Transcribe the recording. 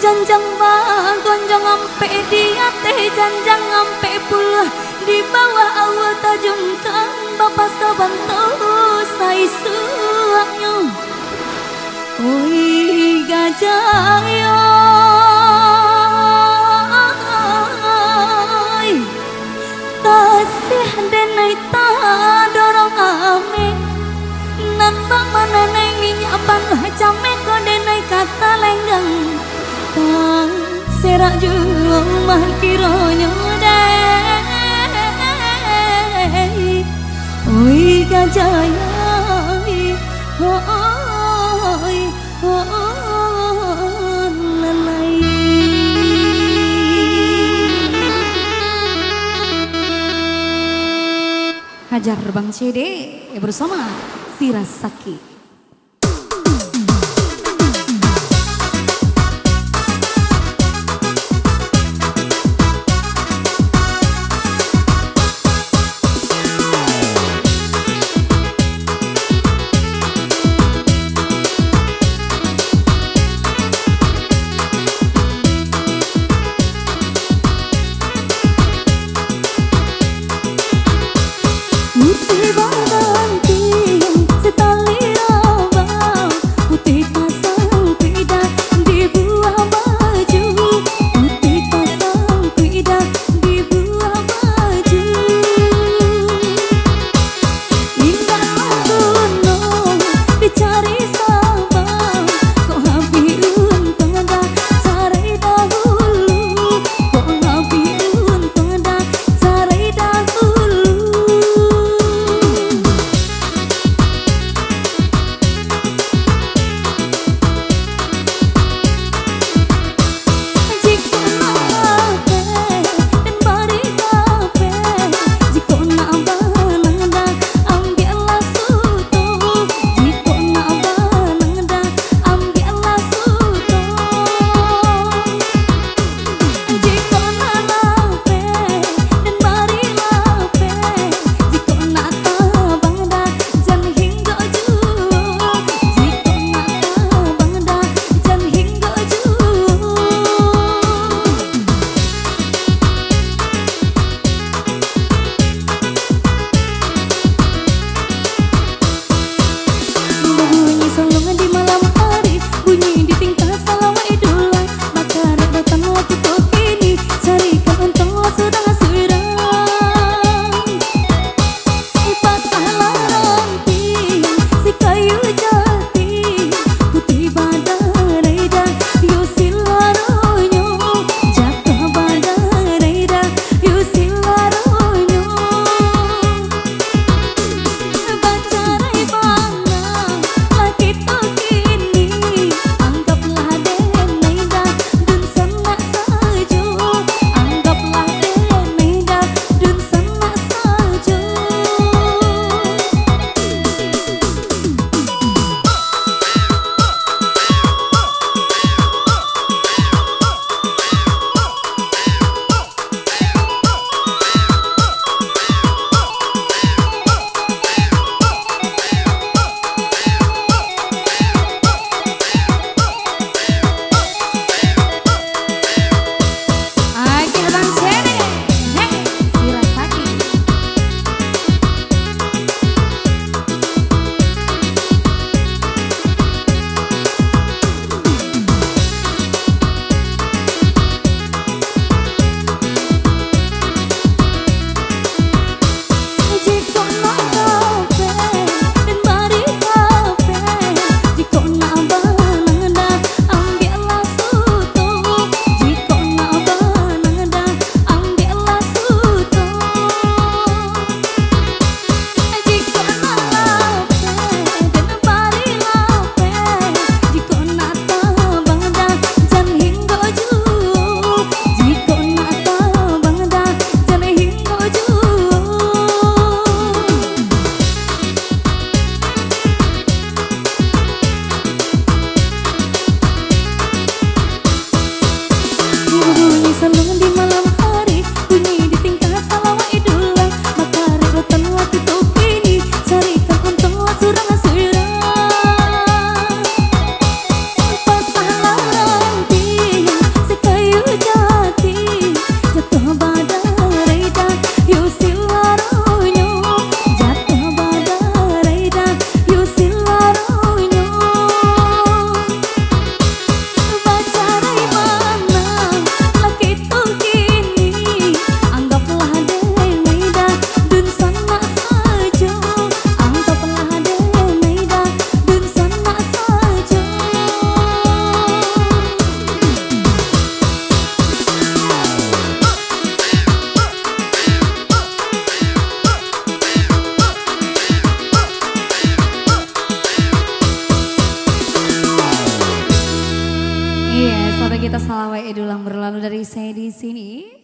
janjang gonjang ampe dia teh janjang ampe puluh di bawah awal tajungkan bapak sabantu sai suaknya. Oi gajah yo tasih denai ta dorong ame nambah mana nenginya panuh came ko denai kata lenggang tang serak juang mah kironyo deh. Oi gajah oi oi lalai. Hajar Bang CD bersama Sirasaki. Putih badan tiang setali rabang, putih pasang kuida di buah baju, putih pasang kuida di buah baju. Indah gunung dicari sabang, kok habiun pada cari dahulu, kok habiun pada cari dahulu. Sampai kita salawat idul yang berlalu dari saya di sini.